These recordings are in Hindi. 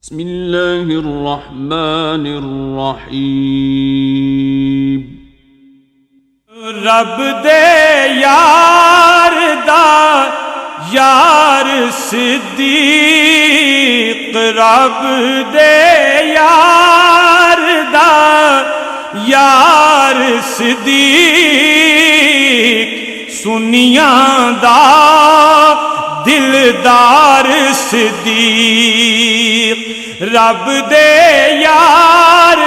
बिस्मिल्लाहिर्रहमानिर्रहीम। रब दे यार दा यार सिद्दीक, रब दे यार दा यार सिद्दीक, सुनिया दा दिलदार सिद्दीक। रब दे यार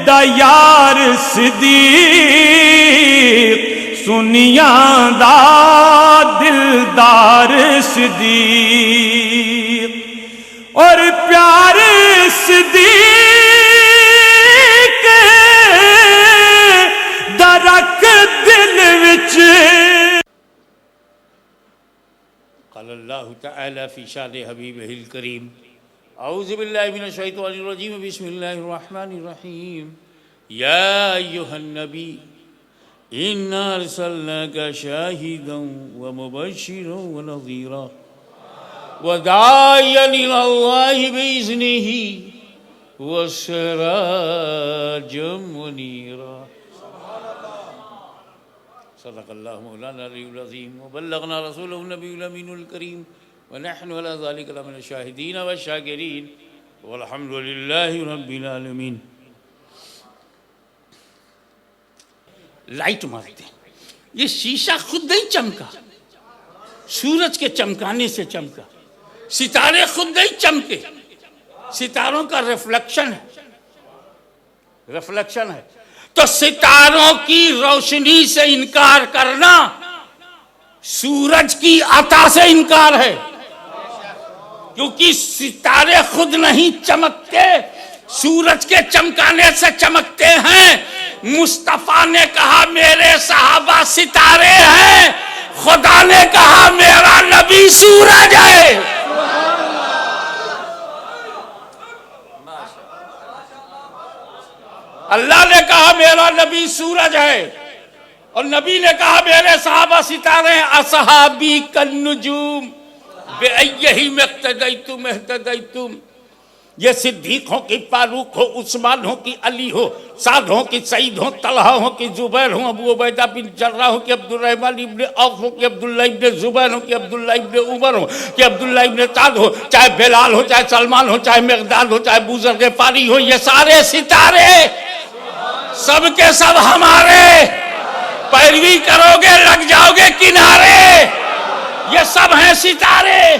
दा यार सिद्दीक, सुनिया दा दिलदार सिद्दीक। और प्यार सिद्दीक दा रख दिल विच। क़ाल अल्लाहु तआला फ़ी शान हबीबिहिल करीम, औज़ु बिल्लाहि मिनश शैतानिर रजीम, बिस्मिल्लाहिर रहमानिर रहीम। या अय्युहन नबी इन्ना अरसलनाका शाहिदन व मुबश्शिरन व नज़ीरा व दाइयन इलल्लाहि बिइज़्निहि व सिराजम मुनीरा। सदक़ल्लाहु मौलाना अल-अलीयुल अज़ीम व बल्लगना रसूलहु नबियुल अमीनुल करीम व नहनु अला ज़ालिका लमिनश शाहिदीन व शाकिरीन वल्हम्दुलिल्लाहि रब्बिल आलमीन। लाइट मारते हैं, ये शीशा खुद नहीं चमका, सूरज के चमकाने से चमका। सितारे खुद नहीं चमके, सितारों का रिफ्लेक्शन है, रिफ्लेक्शन है। तो सितारों की रोशनी से इनकार करना सूरज की अता से इनकार है, क्योंकि सितारे खुद नहीं चमकते, सूरज के चमकाने से चमकते हैं। मुस्तफा ने कहा मेरे सहाबा सितारे हैं, खुदा ने कहा मेरा नबी सूरज है। अल्लाह ने कहा मेरा नबी सूरज है, और नबी ने कहा मेरे सहाबा सितारे हैं। असहाबी कन्नुजूम बेअय्यही मक्तदैतुम इhtदैतुम। ये सिद्दीक हो कि फारूक हो, उस्मान हो कि अली हो, साद हो कि सईद हो, तलहा हो कि जुबैर हो, अबू उबैदा बिन जर्राह हो कि अब्दुर्रहमान इब्न औफ हो कि अब्दुल्लाह इब्न जुबैर हो कि अब्दुल्लाह इब्न उमर हो कि अब्दुल्लाह इब्न साद हो, चाहे बिलाल हो, चाहे सलमान हो, चाहे मिक़दाद हो, चाहे अबू ज़र ग़िफ़ारी हो, ये सारे सितारे सब के सब हमारे। पैरवी करोगे लग जाओगे किनारे। ये सब हैं सितारे,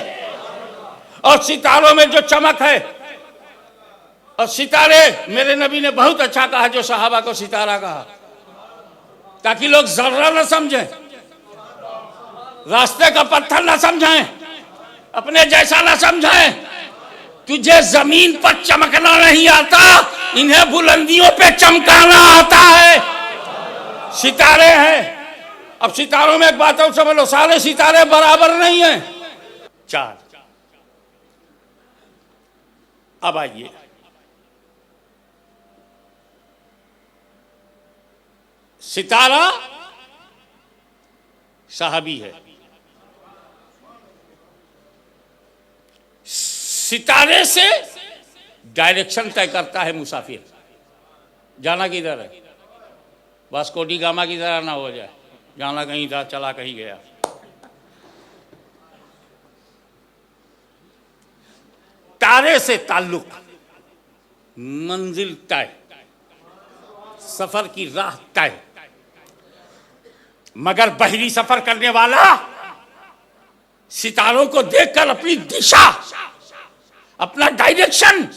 और सितारों में जो चमक है, और सितारे मेरे नबी ने बहुत अच्छा कहा जो सहाबा को सितारा कहा, ताकि लोग जर्रा न समझें, रास्ते का पत्थर न समझें, अपने जैसा न समझें। तुझे जमीन पर चमकना नहीं आता, इन्हें बुलंदियों पे चमकाना आता है। सितारे हैं। अब सितारों में एक बात और समझ लो, सारे सितारे बराबर नहीं हैं। चार। अब आइए, सितारा सहाबी है। सितारे से डायरेक्शन तय करता है मुसाफिर, जाना किधर है। वास्को डी गामा की तरह ना हो जाए, जाना कहीं था चला कहीं गया। तारे से ताल्लुक, मंजिल तय, सफर की राह तय। मगर बहरी सफर करने वाला सितारों को देखकर अपनी दिशा, अपना डायरेक्शन,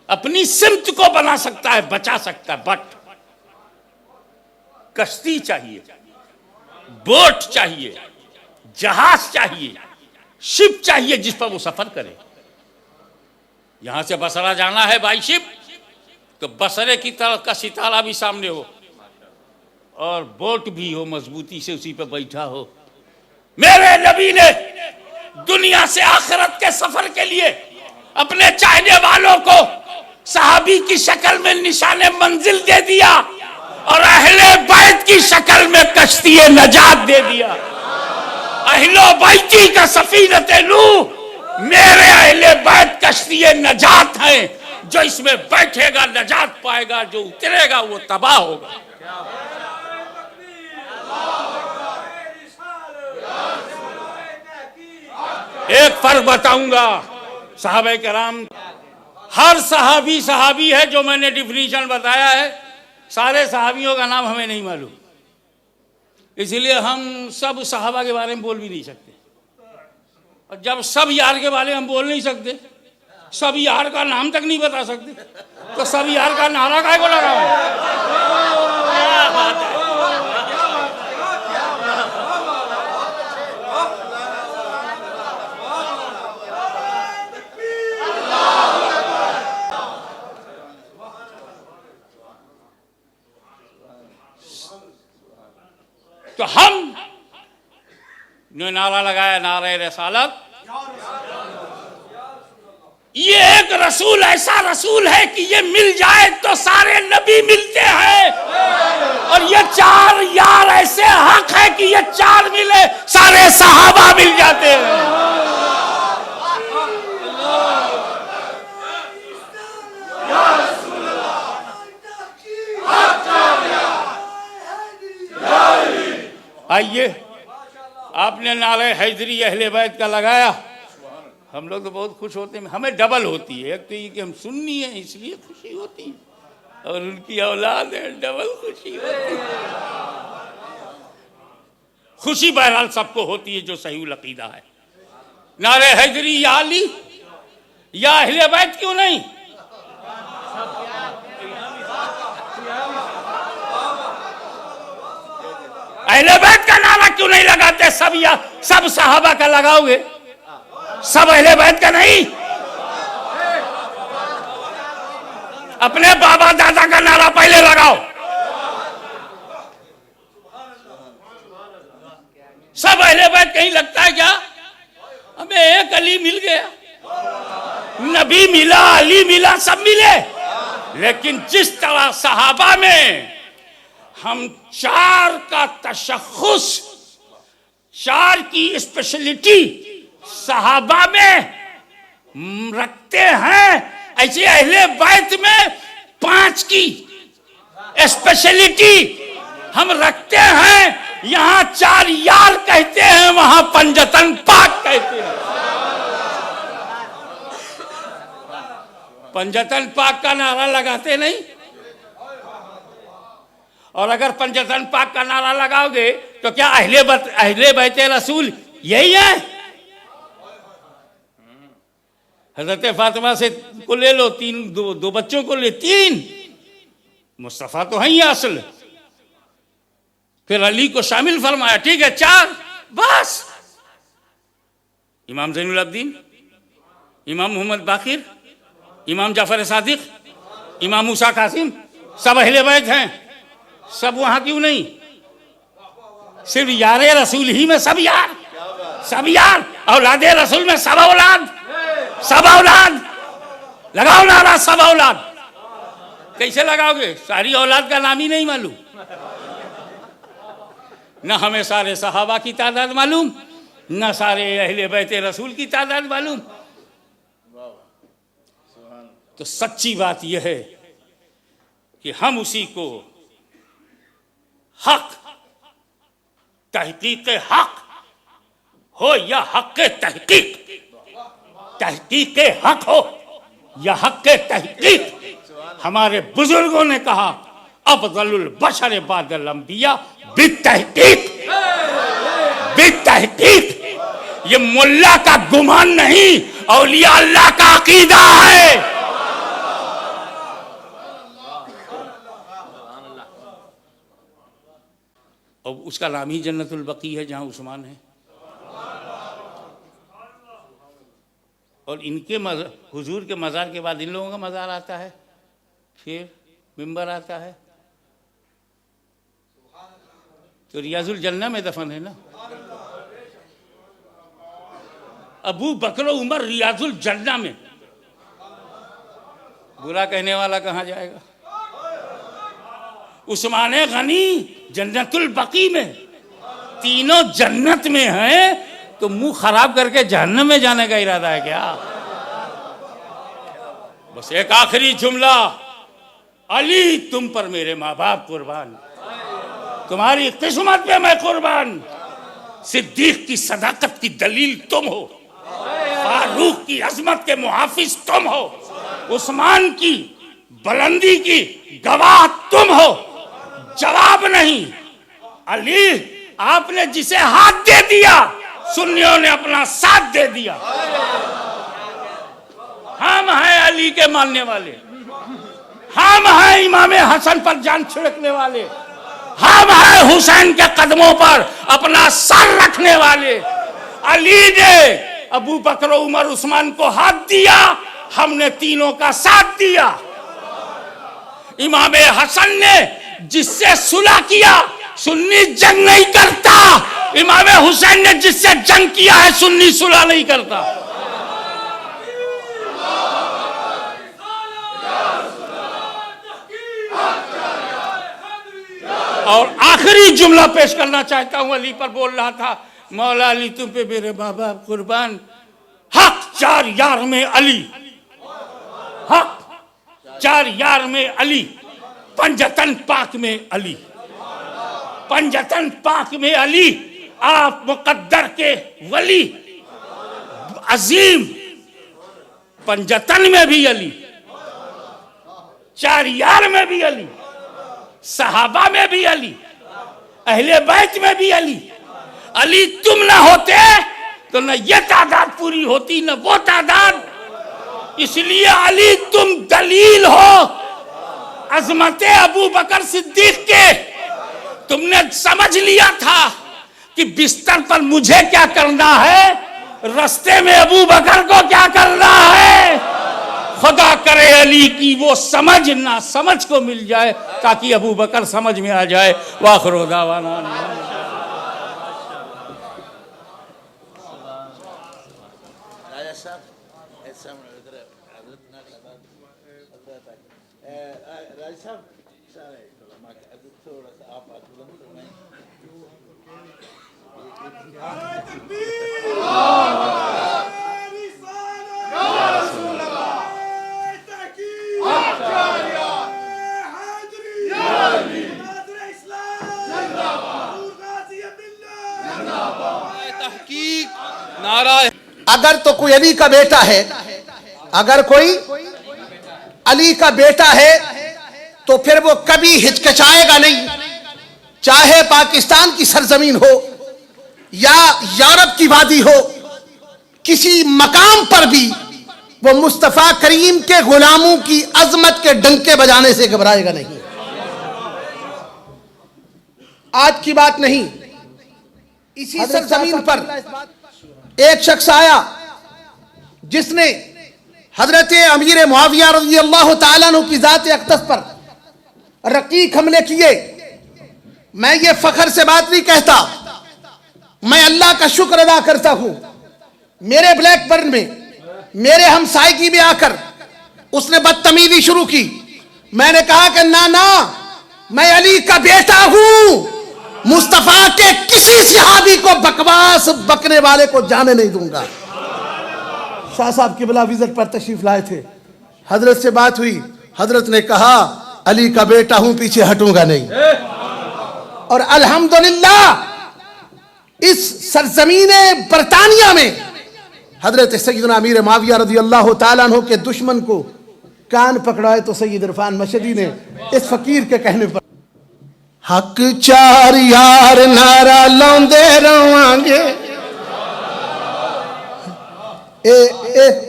अपनी सिमत को बना सकता है, बचा सकता है। बट कश्ती चाहिए, बोट चाहिए, जहाज चाहिए, शिप चाहिए जिस पर वो सफर करे। यहां से बसरा जाना है बाई शिप, तो बसरे की तरह का सितारा भी सामने हो, और बोट भी हो, मजबूती से उसी पे बैठा हो। मेरे नबी ने दुनिया से आखिरत के सफर के लिए अपने चाहने वालों को सहाबी की शक्ल में निशाने मंजिल दे दिया, और अहले बैत की शक्ल में कश्ती नजात दे दिया। अहलो बैती का सफीनत नूह, मेरे अहले बैत कश्ती ये नजात है, जो इसमें बैठेगा नजात पाएगा, जो उतरेगा वो तबाह होगा। एक फर्क बताऊंगा, सहाबे कराम, हर सहाबी सहाबी है जो मैंने डिफिनीशन बताया है, सारे सहाबियों का नाम हमें नहीं मालूम, इसलिए हम सब सहाबा के बारे में बोल भी नहीं सकते। और जब सब यार के बारे में हम बोल नहीं सकते, सब यार का नाम तक नहीं बता सकते, तो सब यार का नारा काहे को लगा क्या बात है। तो हम ने नारा लगाया, नारे रिसालत। ये एक रसूल ऐसा रसूल है कि ये मिल जाए तो सारे नबी मिलते हैं, और ये चार यार ऐसे हक है कि ये चार मिले सारे सहाबा मिल जाते हैं। आइए, आपने नारे हैदरी अहले बैत का लगाया, हम लोग तो बहुत खुश होते हैं, हमें डबल होती है, एक तो ये कि हम सुन्नी हैं इसलिए खुशी होती है, और उनकी औलाद है डबल खुशी होती है। खुशी बहरहाल सबको होती है जो सही अकीदा है। नारे हैदरी या अली या अहले बैत क्यों नहीं? अहले बैत का नारा क्यों नहीं लगाते? सब या सब सहाबा का लगाओगे, सब अहले बैत का नहीं। अपने बाबा दादा का नारा पहले लगाओ। सब अहले बैत कहीं लगता है क्या? हमें एक अली मिल गया, नबी मिला, अली मिला, सब मिले, लेकिन जिस तरह सहाबा में हम चार का तशख्खुस, चार की स्पेशलिटी सहाबा में रखते हैं, ऐसे अहले बैत में 5 की स्पेशलिटी हम रखते हैं। यहां 4 यार कहते हैं, वहां पंजतन पाक कहते हैं। पंजतन पाक का नारा लगाते नहीं, और अगर पंजतन पाक का नारा लगाओगे तो क्या अहले बैत रसूल यही है? हजरत फातिमा से को ले लो, दो बच्चों को ले, 3 मुस्तफा तो है ही असल, फिर अली को शामिल फरमाया, ठीक है 4 बस। इमाम ज़ैनुल अब्दीन, इमाम मोहम्मद बाकिर, इमाम जाफर सादिक, इमाम मूसा कासिम, सब अहले बैत हैं, सब वहां क्यों नहीं? सिर्फ यारे रसूल ही में सब यार, सब यार, औलादे रसूल में सब औलाद, सब औलाद। लगाओ नारा सब औलाद। कैसे लगाओगे? सारी औलाद का नाम ही नहीं मालूम, न हमें सारे सहाबा की तादाद मालूम, न सारे अहले बैत रसूल की तादाद मालूम। तो सच्ची बात यह है कि हम उसी को हक, तहकीक हक हो या हक तहकीक, तहकीक हक हो या हक तहकीक, हमारे बुजुर्गों ने कहा अफजलुल बशर बादल अंबिया बित्तहकीक, बित्तहकीक। ये मुल्ला का गुमान नहीं, औलिया अल्लाह का अकीदा है। और उसका नाम ही जन्नतुल बकी है, जहां उस्मान है। और इनके हुजूर के मज़ार के बाद इन लोगों का मज़ार आता है, फिर मिंबर आता है, तो रियाजुल जन्ना में दफन है ना। अबू बकर उमर रियाजुल जन्ना में, बुरा कहने वाला कहाँ जाएगा? उस्मान गनी जन्नतुल बकी में, तीनों जन्नत में हैं, तो मुंह खराब करके जहन्नम में जाने का इरादा है क्या? बस एक आखिरी जुमला, अली तुम पर मेरे माँ बाप कुर्बान, तुम्हारी किस्मत पे मैं कुर्बान। सिद्दीक की सदाकत की दलील तुम हो, फारूक की अजमत के मुहाफिज तुम हो, उस्मान की बुलंदी की गवाह तुम हो। जवाब नहीं, अली आपने जिसे हाथ दे दिया, सुन्नियों ने अपना साथ दे दिया। हम हैं अली के मानने वाले, हम हैं इमाम हसन पर जान छिड़कने वाले, हम हैं हुसैन के कदमों पर अपना सर रखने वाले। अली ने अबू बकर, उमर, उस्मान को हाथ दिया, हमने तीनों का साथ दिया। इमाम हसन ने जिससे सुलह किया, सुन्नी जंग नहीं करता। इमाम हुसैन ने जिससे जंग किया है, सुन्नी सुलह नहीं करता। और आखिरी जुमला पेश करना चाहता हूं, अली पर बोल रहा था, मौला अली तुम पे मेरे माँ बाप कुर्बान। हक चार यार में अली, हक चार यार में अली, पंजतन पाक में अली, पंजतन पाक में अली, आप मुकद्दर के वली अजीम। पंजतन में भी अली, चार यार में भी अली, सहाबा में भी अली, अहले बैत में भी अली। अली तुम ना होते तो न ये तादाद पूरी होती, न वो तादाद। इसलिए अली तुम दलील हो अजमत अबू बकर सिद्दीक के। तुमने समझ लिया था कि बिस्तर पर मुझे क्या करना है, रास्ते में अबू बकर को क्या करना है। खुदा करे अली की वो समझ ना समझ को मिल जाए, ताकि अबू बकर समझ में आ जाए। वाखिरु दावाना अगर तो कोई अली का बेटा है, अगर कोई अली का बेटा है तो फिर वो कभी हिचकिचाएगा नहीं, चाहे पाकिस्तान की सरजमीन हो या यूरोप की वादी हो, किसी मकाम पर भी वो मुस्तफा करीम के गुलामों की अजमत के डंके बजाने से घबराएगा नहीं। आज की बात नहीं, इसी सरजमीन पर एक शख्स आया जिसने हजरत अमीर मुआविया रज़ी अल्लाह ताला अन्हु की जात अक़दस पर रकीक हमले किए। मैं ये फख्र से बात नहीं कहता, मैं अल्लाह का शुक्र अदा करता हूं। मेरे ब्लैकबर्न में मेरे हमसायगी में आकर उसने बदतमीजी शुरू की। मैंने कहा कि ना ना, मैं अली का बेटा हूं, मुस्तफा के किसी सहाबी को बकवास बकने वाले को जाने नहीं दूंगा। शाह साहब किबला विजिट पर तशरीफ लाए थे, हजरत से बात हुई, हजरत ने कहा अली का बेटा हूं, पीछे हटूंगा नहीं। और अल्हम्दुलिल्लाह इस सरजमीने बरतानिया में हजरत सैयदना अमीर मुआविया रज़ी अल्लाह ताला अन्हु के दुश्मन को कान पकड़ाए तो सैयद इरफान मशदी ने इस फकीर के कहने पर हक चार यार नारा लाउंदे रवांगे।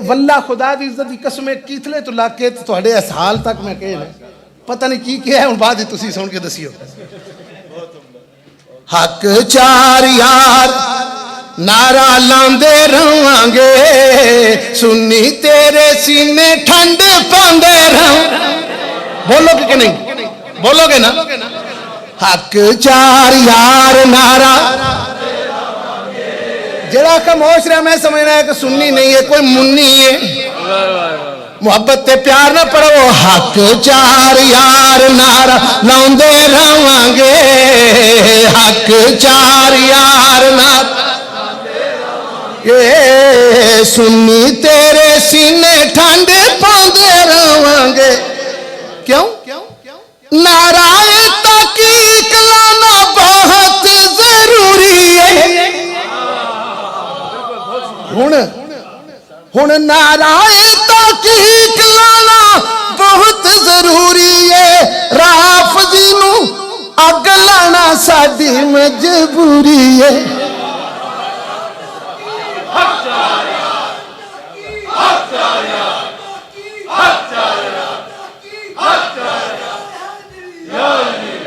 वल्ला खुदा दी इज्जत दी कसम कीथले तो लाके तुहाडे इस हाल तक मैं कहे पता नहीं की है, हुण बाद तुसी सुन के दसियो। हक चार यार नारा लांदे रवांगे, सुन्नी तेरे सीने ठंड पांदे रह। बोलोगे कि नहीं? बोलोगे ना? हक चार यार नारा जरा खामोश रहा, मैं समझ रहा है कि सुन्नी नहीं है, कोई मुन्नी है। मोहब्बत ते प्यार ना पढ़ो। हक चार यार नारा लाउंदे रवांगे, हक चार यार नारा ये सुन्नी तेरे सीने ठंड पांदे रह।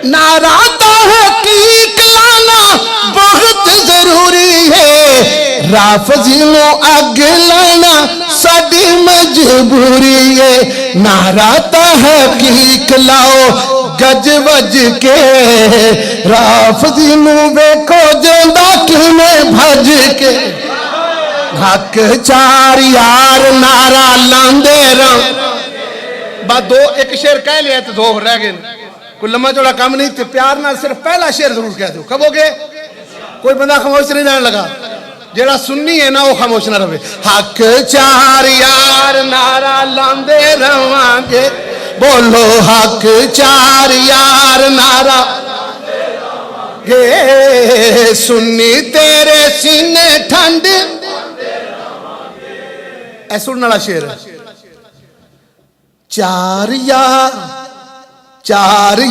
नारा तहकीक लाना बहुत जरूरी है, राफजी नो अग लाना साडी मजबूरी है। नारा तहकीक लाओ गज वज के, राफजी नु वेखो जेंदा किवें भज के। हक चार यार नारा लांदे रहो। बस दो एक शेर कह लिया तो दो रह गए, कोई लम्बा चौड़ा काम नहीं। तो प्यार ना सिर्फ पहला शेर जरूर कह दो, कब हो गए? कोई बंदा खामोश नहीं रहने लगा, जेड़ा सुन्नी है ना वो खामोश ना रहे। हक चार यार नारा लांदे रवांगे, बोलो हक चार यार नारा गे, सुन्नी तेरे सीने ठंड। ऐ सुनने वाला शेर है। चार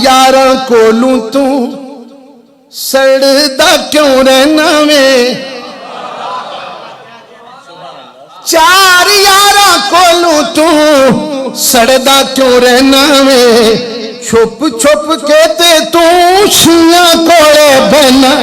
यार कोलू तू सड़दा क्यों रहना में, चार यार कोलू तू सड़दा क्यों रहना में, छुप छुप के ते तू शियां कोले बहना।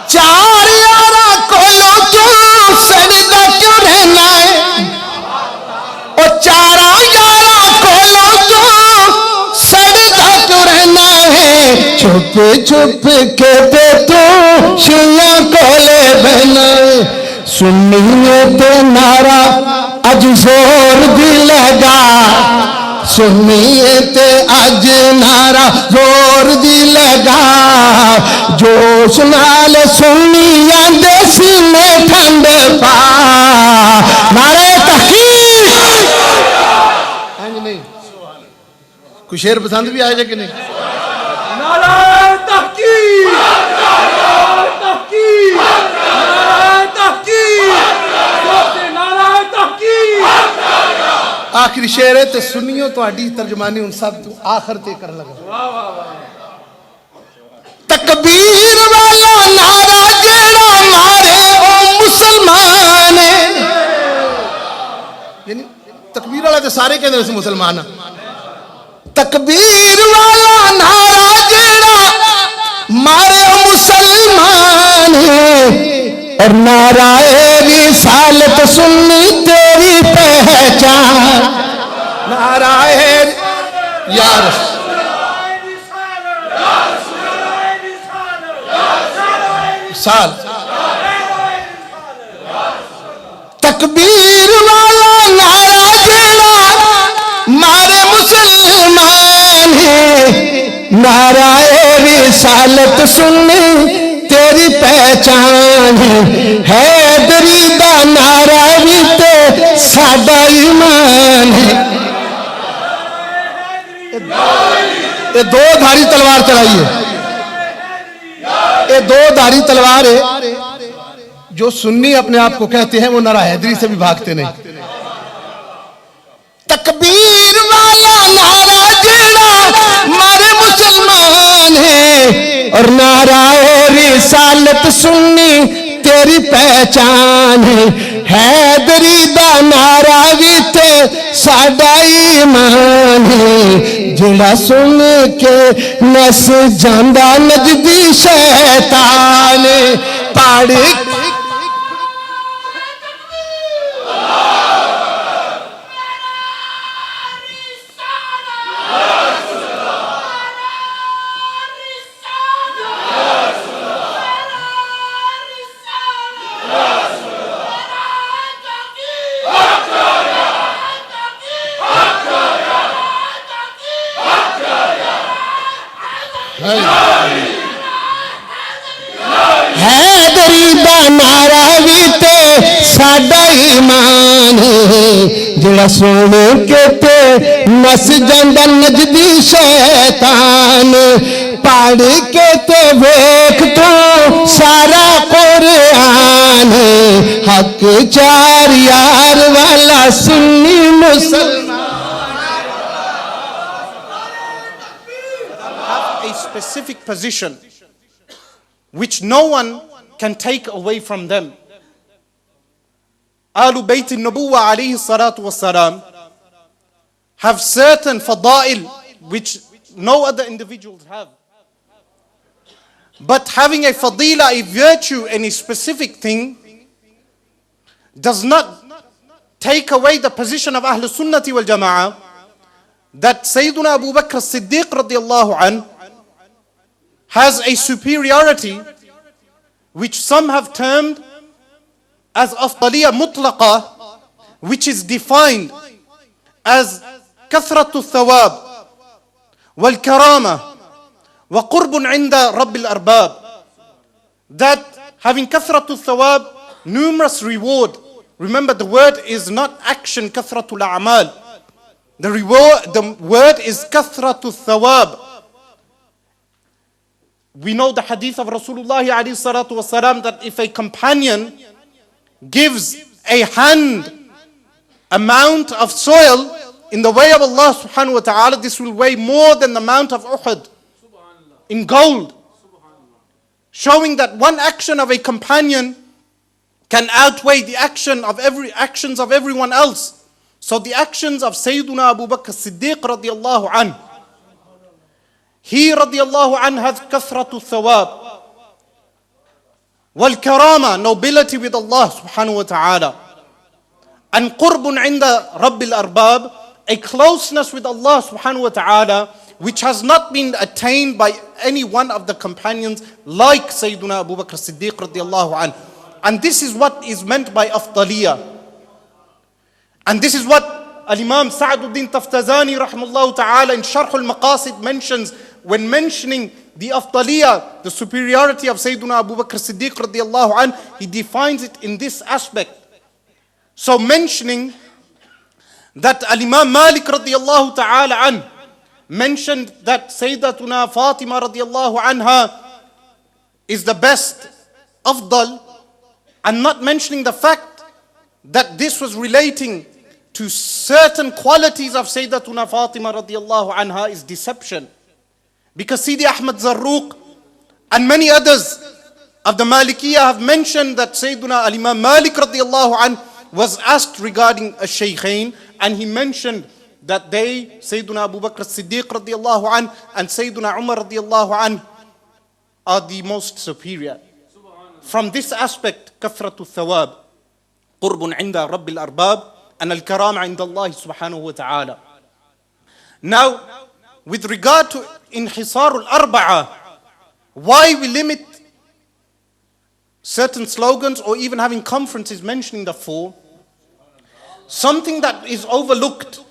चार यारा कोलो तू सड़दा क्यों रहना है, और चारा यारा कोलो तू सड़दा क्यों रहना है, छुप छुप के ते तू शिया कोले बहना है। सुनिए ते नारा अज जोर भी लगा, सुनिए ते अज नारा जोर दी लगा, जोश नाल सुनिया दे सीने ठंड पा। नारे तहकीक। हाँ जी नहीं, कुछ शेर पसंद भी आए कि नहीं? नारे तहकीक, नारे तहकीक, नारे तहकीक, नारे तहकीक। आखिरी शेर है तो सुनियो तुहाडी तर्जमानी उन सब तो आखिर ते कर लगा। तकबीर वाला नारा जेड़ा मारे ओ मुसलमान, यानी तकबीर वाला तो सारे कहते हैं मुसलमान। तकबीर वाला नारा जेड़ा मारे ओ मुसलमान, और नाराए रिसालत सुन्नी तेरी पहचान। नाराए यार साल तकबीर वाला नारा जेड़ा मारे मुसलमान है, नाराए रिसालत सुन्नी तेरी पहचान है, हैदरी दा नारा भी ते साडा ईमान है। ये दो धारी तलवार चलाई है, ये दो धारी तलवार है। जो सुन्नी अपने आप को कहते हैं वो नारा हैदरी से भी भागते नहीं। तकबीर वाला नारा जेड़ा मारे मुसलमान है, और नाराए रिसालत सुन्नी तेरी पहचान है, हैदरी दा नारा भी ते साडा ईमान है। जेड़ा सुन के नस जांदा नजदी शैतान, पढ़ हैदरी दा नारा भी ते साडा ईमान है। जेड़ा सुन के ते नस जांदा नजदी शैतान, पढ़ के ते वेख तू सारा कुरान हक चार यार वाला सुन्नी मुसलमान have a specific position which no one can take away from them. Ahlul Bayt al-Nubuwwah alayhi salatu wassalam have certain fada'il which no other individuals have. But having a fadila, a virtue, any specific thing does not take away the position of Ahlul Sunnati wal Jama'ah that Sayyiduna Abu Bakr as-Siddiq radiyallahu anh has a superiority which some have termed as afdaliyya mutlaqa, which is defined as kathratu thawab wal karama wa qurbun inda rabbil arbab, that having kathratu thawab, numerous reward. Remember, the word is not action, kathratul a'mal. The word is kathratu thawab. We know the hadith of Rasulullah alayhi salatu wasalam that if a companion gives a hand amount of soil in the way of Allah subhanahu wa ta'ala, this will weigh more than the amount of Uhud in gold. Showing that one action of a companion can outweigh the actions of everyone else. So the actions of Sayyiduna Abu Bakr as-Siddiq radiyallahu anhu, he radiyallahu anhu has kathratu thawab wal karama, nobility with Allah subhanahu wa ta'ala, and qurbun inda rabbil arbab, a closeness with Allah subhanahu wa ta'ala which has not been attained by any one of the companions like Sayyiduna Abu Bakr as-Siddiq radiyallahu anhu. And this is what is meant by afdaliyah. And this is what Al-Imam Sa'aduddin Taftazani rahimahullah ta'ala in Sharh al-Maqasid mentions when mentioning the afdaliyah, the superiority of Sayyiduna Abu Bakr as-Siddiq radiyallahu anhu. He defines it in this aspect. So mentioning that Al-Imam Malik radiyallahu ta'ala anhu mentioned that Sayyidatuna Fatima radiyallahu anha is the best afdal, and not mentioning the fact that this was relating to certain qualities of Sayyidatuna Fatima radiyallahu anha is deception. Because Sidi Ahmad Zarruq and many others of the Malikiyah have mentioned that Sayyiduna al-Imam Malik radiyallahu anhu was asked regarding a-Shaykhain, and he mentioned that they, Sayyiduna Abu Bakr as-Siddiq radiyallahu anhu and Sayyiduna Umar radiyallahu anhu, are the most superior. From this aspect, kathratu thawab, qurbun inda rabbil arbab, and al-karama inda Allah subhanahu wa ta'ala. Now, with regard to inhisar al-arba'a, why we limit certain slogans or even having conferences mentioning the four, something that is overlooked.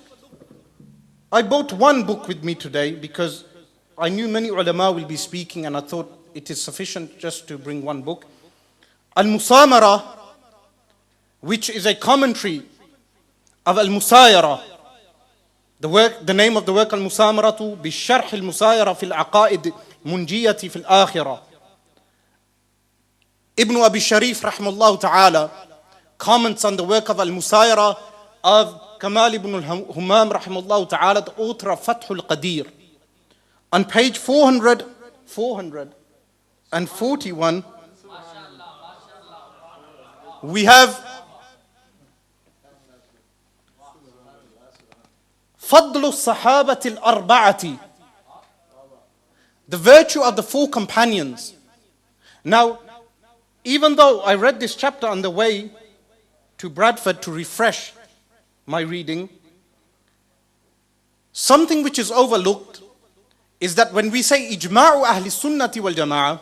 I bought one book with me today because I knew many ulama will be speaking, and I thought it is sufficient just to bring one book. Al-Musamara, which is a commentary of Al-Musayara. The name of the work Al-Musamaratu bi-Sharh Al-Musayara fi al-Aqaid Munjiyati fi al-Akhirah. Ibn Abi Sharif rahimahullah ta'ala comments on the work of Al-Musayara of Kamal ibn al-Humam rahimahullah ta'ala, the author of Fathul Qadir. On page 441, we have Fadlu Sahabati al-Arba'ati, the virtue of the four companions. Now, even though I read this chapter on the way to Bradford to refresh my reading, something which is overlooked is that when we say Ijma'u Ahli Sunnati wal Jama'ah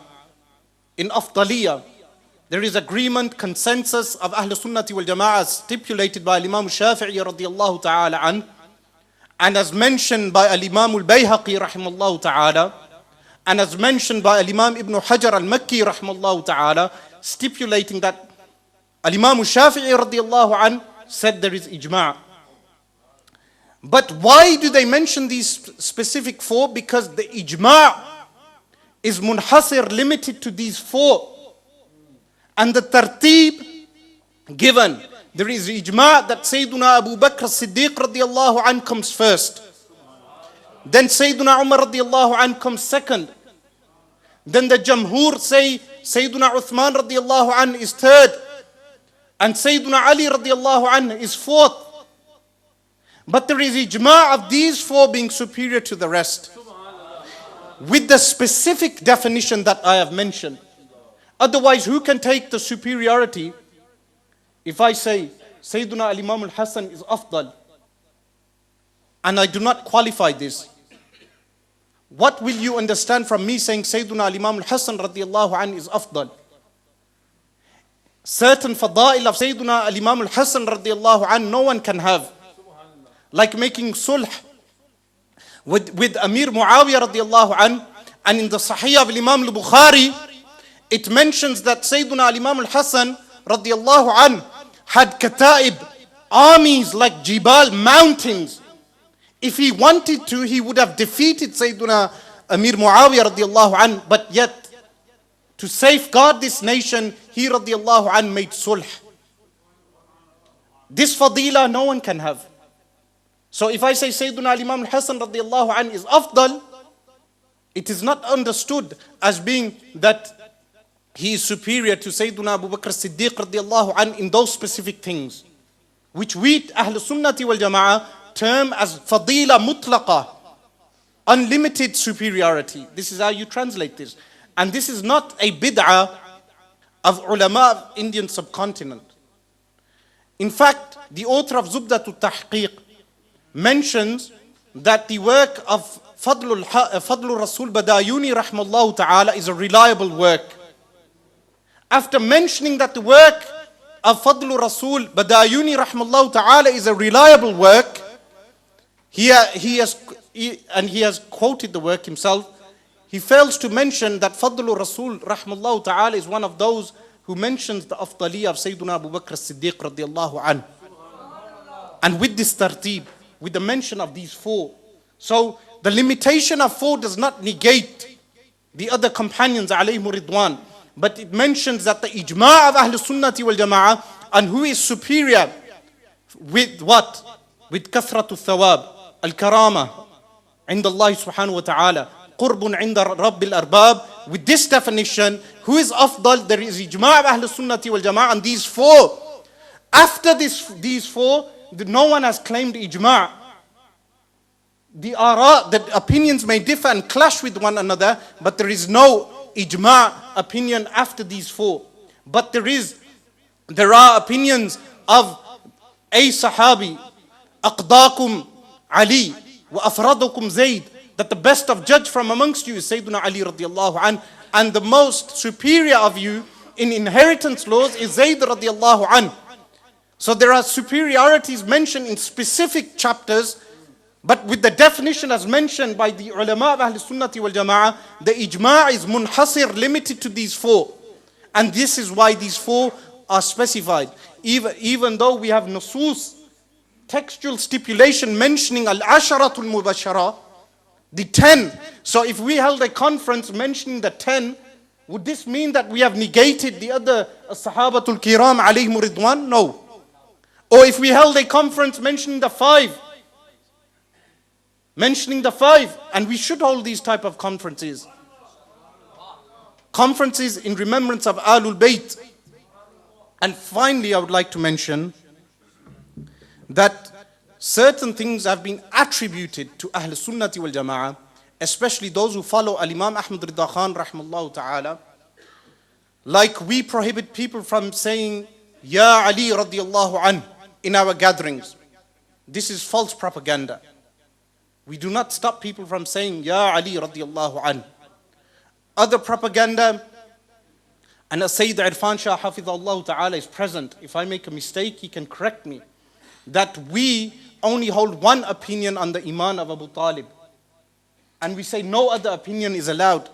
in Afdaliyah, there is agreement, consensus of Ahl Sunnati wal Jama'ah stipulated by Imam Shafi'i radiyallahu ta'ala an, and as mentioned by Imam al-Bayhaqi rahimallahu ta'ala, and as mentioned by Imam Ibn Hajar al-Makki rahimallahu ta'ala, stipulating that Imam Shafi'i radiyallahu an said there is ijma'. But why do they mention these specific four? Because the ijma' is munhasir, limited to these four. And the tartib given. There is ijma' that Sayyiduna Abu Bakr as-Siddiq radiallahu anhu comes first. Then Sayyiduna Umar radiallahu anhu comes second. Then the Jamhur say Sayyiduna Uthman radiallahu anhu is third. And Sayyiduna Ali radiallahu anhu is fourth. But there is ijma' of these four being superior to the rest, with the specific definition that I have mentioned. Otherwise, who can take the superiority if I say Sayyiduna al-Imam al-Hasan is afdal and I do not qualify this? What will you understand from me saying Sayyiduna al-Imam al-Hasan radiyallahu anhu is afdal? Certain fada'il of Sayyiduna al-Imam al-Hasan radiyallahu anhu no one can have. Like making sulh with Amir Muawiyah radiyallahu anhu. And in the Sahih of Imam al-Bukhari, it mentions that Sayyiduna al-Imam al-Hasan radiyallahu anhu had kata'ib, armies like Jibal, mountains. If he wanted to, he would have defeated Sayyiduna Amir Muawiyah radiyallahu anhu, but yet to safeguard this nation, he radiyallahu anhu made sulh. This fadila no one can have. So if I say Sayyiduna al-Imam al-Hasan radiyallahu anhu is afdal, it is not understood as being that he is superior to Sayyiduna Abu Bakr as-Siddiq radiyallahu anhu in those specific things, which we Ahl Sunnati wal Jama'ah term as fadila mutlaqa, unlimited superiority. This is how you translate this. And this is not a bid'ah of ulama of Indian subcontinent. In fact, the author of Zubdatul Tahqiq mentions that the work of Fadlul Rasul Badayuni rahmallahu ta'ala is a reliable work. After mentioning that the work of Fadlul Rasul Badayuni rahmallahu ta'ala is a reliable work, he has quoted the work himself. He fails to mention that Fadlul Rasul rahmallahu ta'ala is one of those who mentions the afdaliyah of Sayyiduna Abu Bakr as-Siddiq radiyallahu anhu. And with this tartib, with the mention of these four. So the limitation of four does not negate the other companions alayhimu ridwan, but it mentions that the ijma' of Ahl Sunnati wal Jama'ah and who is superior with what? With kathratu thawab, al-karama, inda Allah subhanahu wa ta'ala, qurbun inda rabbil arbab. With this definition, who is afdal? There is ijma' of Ahl Sunnati wal Jama'ah and these four. After these four, no one has claimed ijma'. The opinions may differ and clash with one another, but there is no ijma' opinion after these four. But there are opinions of a sahabi, aqdakum Ali wa afradukum Zayd, that the best of judge from amongst you is Sayyiduna Ali radiyallahu anhu, and the most superior of you in inheritance laws is Zayd radiyallahu anhu. So there are superiorities mentioned in specific chapters, but with the definition as mentioned by the ulama of Ahl Sunnati wal Jama'ah, the ijma' is munhasir, limited to these four. And this is why these four are specified. Even though we have nusus, textual stipulation mentioning al-asharatul mubashara, the 10. So if we held a conference mentioning the 10, would this mean that we have negated the other sahabatul kiram alayhim ridwan? No. Or if we held a conference mentioning the 5, and we should hold these type of conferences in remembrance of Ahlul Bayt. And finally, I would like to mention that certain things have been attributed to Ahl Sunnati wal Jama'ah, especially those who follow Al-Imam Ahmad Rida Khan rahmallahu ta'ala. Like we prohibit people from saying Ya Ali radiyallahu anhu in our gatherings. This is false propaganda. We do not stop people from saying Ya Ali radiyallahu anhu. Other propaganda, and as Sayyid Irfan Shah hafidhahullah ta'ala is present, if I make a mistake he can correct me, that we only hold one opinion on the Iman of Abu Talib, and we say no other opinion is allowed,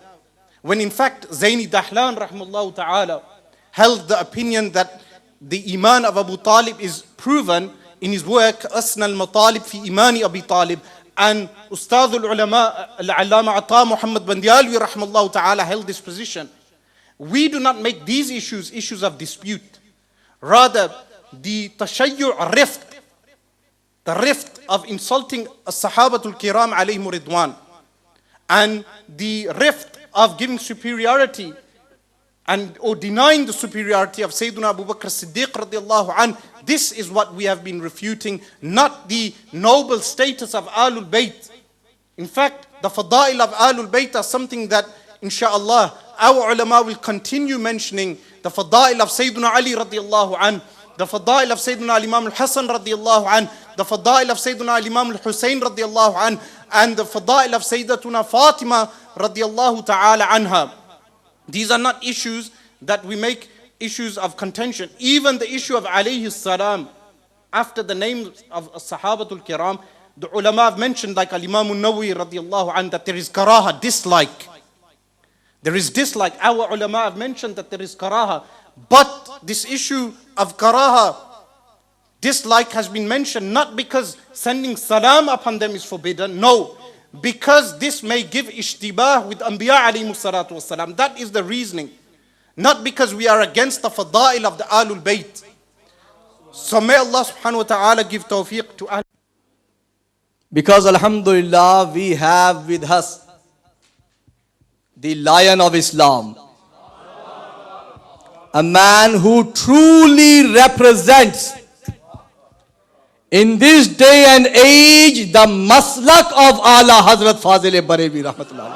when in fact Zaini Dahlan rahmallahu ta'ala held the opinion that the Iman of Abu Talib is proven in his work Asna al-Matalib fi Imani Abi Talib, and Ustad al-Ulama al-Allama Ata Muhammad Bandialwi rahmallahu ta'ala held this position. We do not make these issues of dispute. Rather, the tashayyu' rift, the rift of insulting as-sahabatul kiram alayhim ridwan, and the rift of giving superiority and or denying the superiority of Sayyidina Abu Bakr as-Siddiq radiallahu anh, this is what we have been refuting, not the noble status of Ahlul Bayt. In fact, the fada'il of Ahlul Bayt are something that, inshaAllah, our ulama will continue mentioning. The fada'il of Sayyidina Ali radiallahu anh, the fada'il of Sayyidina Imam al-Hasan radiallahu anh, the fada'il of Sayyidina Imam al-Husayn radiallahu anh, and the fada'il of Sayyidatuna Fatima radiallahu ta'ala anha. These are not issues that we make issues of contention. Even the issue of alayhi salam, after the names of Sahabatul Kiram, the ulama have mentioned, like Al-Imam al-Nawawi radiallahu anh, that there is karaha, dislike. There is dislike. Our ulama have mentioned that there is karaha. But this issue of karaha, dislike, has been mentioned not because sending salam upon them is forbidden. No. Because this may give ishtibah with Anbiya alayhimu salatu wasalam. That is the reasoning. Not because we are against the fada'il of the Ahlul Bayt. So may Allah subhanahu wa ta'ala give tawfiq to Ahlul. Because alhamdulillah, we have with us the lion of Islam, a man who truly represents in this day and age the maslak of Ala Hazrat Fazil Barevi rahmatullah.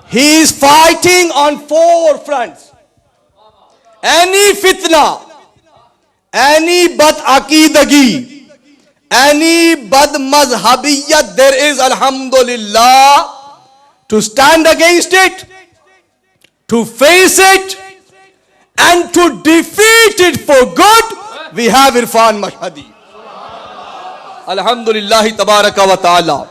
He is fighting on 4 fronts. Any fitna, any bad aqidagi, any bad mazhabiyat there is, alhamdulillah, to stand against it, to face it, and to defeat it for good, we have Irfan Mashhadi. Alhamdulillah tabaraka wa ta'ala.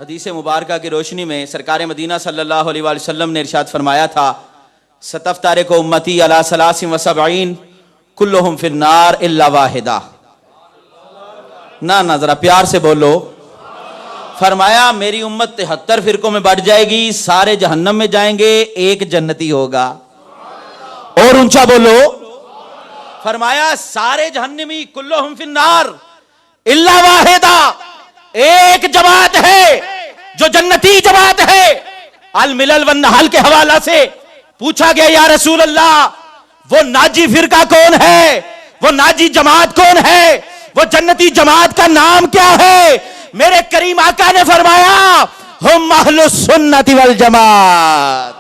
हदीस मुबारका की रोशनी में सरकार मदीना सल्लल्लाहु अलैहि वसल्लम ने इरशाद फरमाया था, सतफ्तारे को उम्मती अला सलासिन व सबईन कुल्लुहुम फिन्नार इल्ला वाहिदा। ना जरा प्यार से बोलो। फरमाया मेरी उम्मत 73 फिरकों में बढ़ जाएगी, सारे जहन्नम में जाएंगे, एक जन्नती होगा। और ऊंचा बोलो। फरमाया सारे जहन्नमी कुल्लुहुम फिन्नार इल्ला वाहिदा, एक जमात है जो जन्नती जमात है। अल मिलल वन नहल के हवाला से पूछा गया, या रसूल अल्लाह, वो नाजी फिरका कौन है, वो नाजी जमात कौन है, वो जन्नती जमात का नाम क्या है? मेरे करीम आका ने फरमाया, हम अहलुस सुन्नति वल जमात।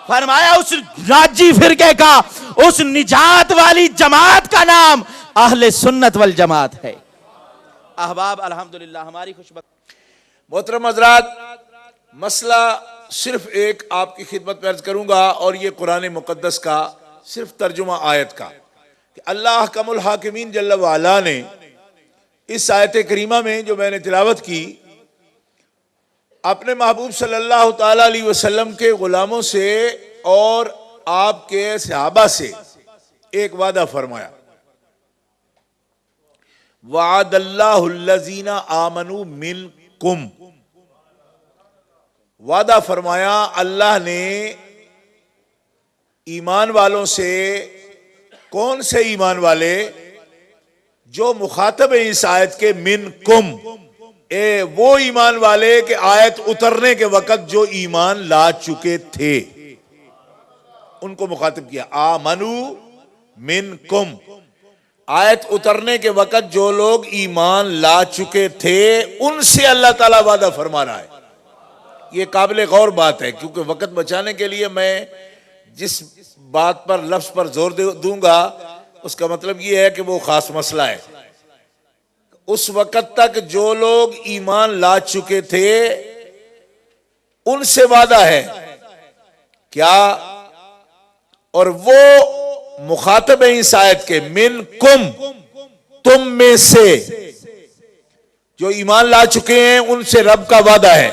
फरमाया उस नाजी फिरके का, उस निजात वाली जमात का नाम अहले सुन्नत वल जमात है। अहबाब अल्हम्दुलिल्लाह, हमारी खुशबख्ती। मोहतरम हज़रात, मसला सिर्फ एक आपकी खिदमत में अर्ज करूंगा, और ये कुरान मुकद्दस का सिर्फ तर्जुमा आयत का, कि अल्लाह कमुल हाकिमीन जल्ल वाला ने इस आयत करीमा में जो मैंने तिलावत की, अपने महबूब सल्लल्लाहु ताला अलैहि वसल्लम के गुलामों से और आपके सहाबा से एक वादा फरमाया, वादल्लाहुल्लज़ीना आमनू मिनकुम। वादा फरमाया अल्लाह ने ईमान वालों से। कौन से ईमान वाले? जो मुखातब है इस आयत के, मिनकुम, वो ईमान वाले के आयत उतरने के वक्त जो ईमान ला चुके थे, उनको मुखातब किया। आमनू मिनकुम, आयत उतरने के वक्त जो लोग ईमान ला चुके थे, उनसे अल्लाह ताला वादा फरमा रहा है। ये काबिल गौर बात है, क्योंकि वक्त बचाने के लिए मैं जिस बात पर, लफ्ज पर जोर दूंगा, उसका मतलब ये है कि वो खास मसला है। उस वक्त तक जो लोग ईमान ला चुके थे, उनसे वादा है क्या? और वो मुखातब है इस आयत के, मिन कुम, तुम में से जो ईमान ला चुके हैं, उनसे रब का वादा है।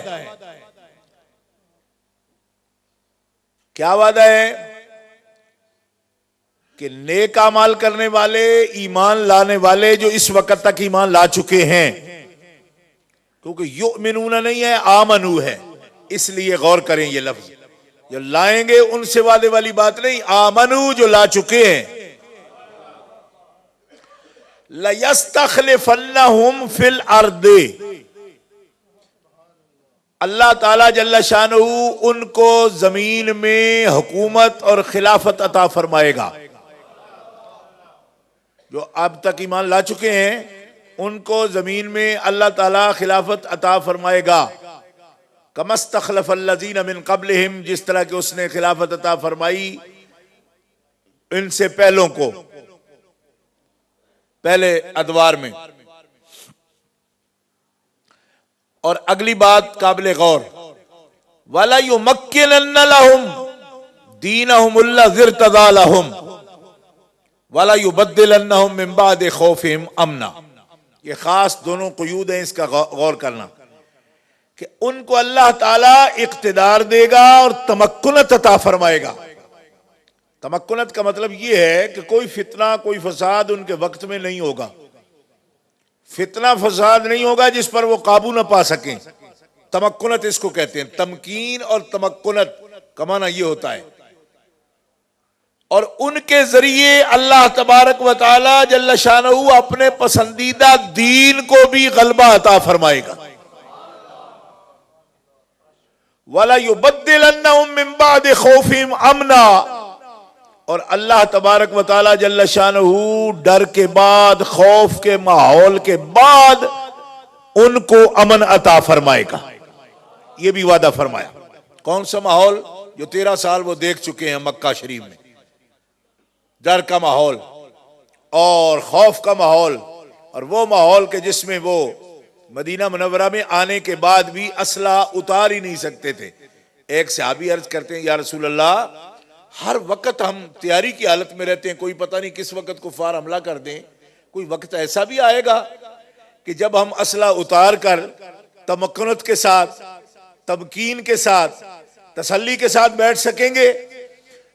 क्या वादा है? कि नेक अमाल करने वाले, ईमान लाने वाले, जो इस वक्त तक ईमान ला चुके हैं, क्योंकि युमिनूना नहीं है, आमनू है, इसलिए गौर करें ये लफ्ज। जो लाएंगे उनसे वादे वाली बात नहीं, आमनू जो ला चुके हैं। लयस्तखलिफन्नहुम फिल अर्दे, अल्लाह ताला जल्ला शानहू उनको जमीन में हुकूमत और खिलाफत अता फरमाएगा। जो अब तक ईमान ला चुके हैं उनको जमीन में अल्लाह ताला खिलाफत अता फरमाएगा। कमस्तखलफल्लज़ीन मिन क़ब्लिहिम, जिस तरह के उसने खिलाफत अता फरमाई इनसे पहलों को, पहले अदवार में। और अगली बात काबिल गौर, वला युमक्किनन्ना लहुम दीनहुमुल्लज़ी इर्तज़ा लहुम वला युबद्दिलन्नहुम मिन बादि खौफिहिम अमना। ये खास दोनों क़ुयूद हैं, इसका गौर करना कि उनको अल्लाह ताला इक़्तिदार देगा और तमक्कुनत अता फरमाएगा। तमक्कुनत का मतलब यह है कि कोई फितना, कोई फसाद उनके वक्त में नहीं होगा। फितना फसाद नहीं होगा जिस पर वो काबू न पा सकें। तमक्कुनत इसको कहते हैं। तमकीन और तमक्कुनत का माना ये होता है। और उनके जरिए अल्लाह तबारक व तआला जल्ल शानहू अपने पसंदीदा दीन को भी गलबा अता फरमाएगा। वला युबद्दिलन्नहुम मिन बादि खौफिहिम अमना, और अल्लाह तबारक व तआला जल्ल शानहू डर के बाद, खौफ के माहौल के बाद उनको अमन अता फरमाएगा। ये भी वादा फरमाया। कौन सा माहौल? जो 13 साल वो देख चुके हैं मक्का शरीफ में। डर का माहौल और खौफ का माहौल, और वो माहौल के जिसमें वो मदीना मुनव्वरा में आने के बाद भी असला उतार ही नहीं सकते थे। एक सहाबी अर्ज करते हैं, या रसूल अल्लाह, हर वक्त हम तैयारी की हालत में रहते हैं, कोई पता नहीं किस वक्त कुफार हमला कर दें। कोई वक्त ऐसा भी आएगा कि जब हम असला उतार कर तमक्कुनत के साथ, तमकीन के साथ, तसल्ली के साथ बैठ सकेंगे।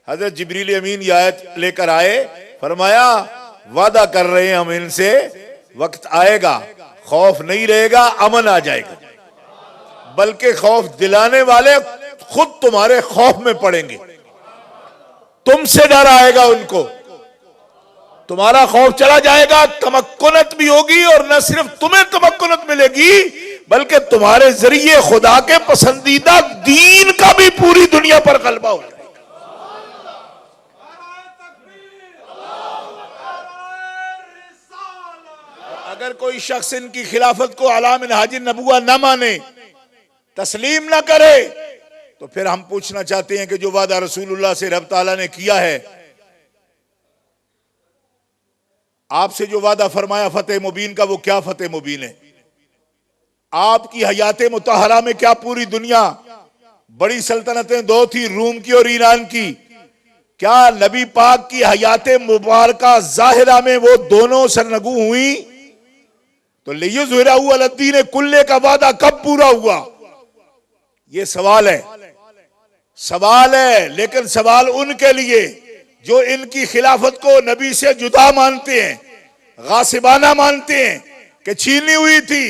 हजरत जिब्रील अमीन ये आयत लेकर आए, फरमाया वादा कर रहे हैं हम इनसे, वक्त आएगा खौफ नहीं रहेगा, अमन आ जाएगा। बल्कि खौफ दिलाने वाले खुद तुम्हारे खौफ में पड़ेंगे। तुमसे डर आएगा उनको, तुम्हारा खौफ चला जाएगा, तमक्कुनत भी होगी। और न सिर्फ तुम्हें तमक्कुनत मिलेगी बल्कि तुम्हारे जरिए खुदा के पसंदीदा दीन का भी पूरी दुनिया पर गलबा हो जाएगा। अगर कोई शख्स इनकी खिलाफत को अला मिनहाज नबुवा न माने, तस्लीम न करे, तो फिर हम पूछना चाहते हैं कि जो वादा रसूलुल्लाह से रब ताला ने किया है, आपसे जो वादा फरमाया फतेह मुबीन का, वो क्या फतेह मुबीन है? आपकी हयात मुतहरा में क्या पूरी दुनिया, बड़ी सल्तनतें दो थी, रूम की और ईरान की, क्या नबी पाक की हयात मुबारका जाहिरा में वो दोनों सरनगू हुई? तो लियुज़हिरहू अलद्दीन कुल्ले का वादा कब पूरा हुआ? ये सवाल है, सवाल है। लेकिन सवाल उनके लिए जो इनकी खिलाफत को नबी से जुदा मानते हैं, गासिबाना मानते हैं कि छीनी हुई थी,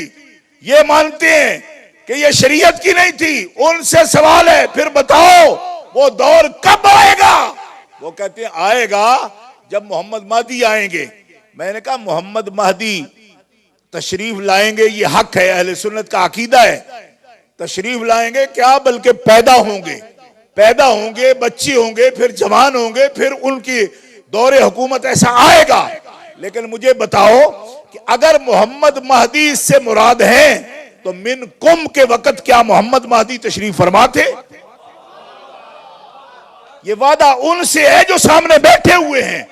ये मानते हैं कि ये शरीयत की नहीं थी। उनसे सवाल है, फिर बताओ वो दौर कब आएगा? वो कहते हैं आएगा जब मोहम्मद महदी आएंगे। मैंने कहा मोहम्मद महदी तशरीफ लाएंगे, ये हक है, अहले सुन्नत का अकीदा है। तशरीफ लाएंगे क्या, बल्कि पैदा होंगे, पैदा होंगे, बच्चे होंगे, फिर जवान होंगे, फिर उनकी दौरे हुकूमत ऐसा आएगा। लेकिन मुझे बताओ कि अगर मोहम्मद महदी इससे मुराद है तो मिन कुम के वक्त क्या मोहम्मद महदी तशरीफ फरमा थे? ये वादा उनसे है जो सामने बैठे हुए हैं।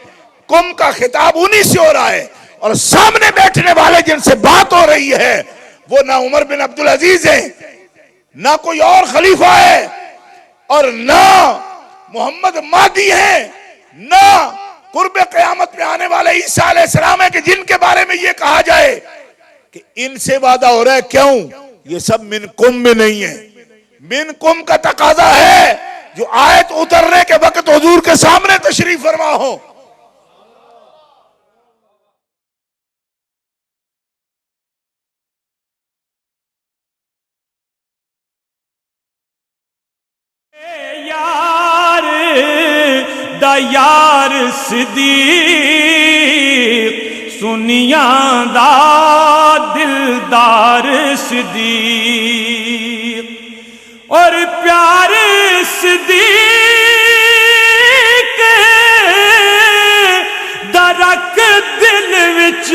कुम का खिताब उन्हीं से हो रहा है, और सामने बैठने वाले जिनसे बात हो रही है वो ना उमर बिन अब्दुल अजीज है, ना कोई और खलीफा है, और ना मोहम्मद महदी है, ना कुर्बे क़यामत में आने वाले ईसा अलैहिस्सलाम है कि जिनके बारे में ये कहा जाए कि इनसे वादा हो रहा है। क्यों? ये सब मिन कुम में नहीं है। मिन कुम का तकाजा है जो आयत उतरने के वक्त हुजूर के सामने तशरीफ फरमा हो। या यार सिद्दीक सुनिया दा दिलदार सिद्दीक और प्यारे सिद्दीक दरक दिल विच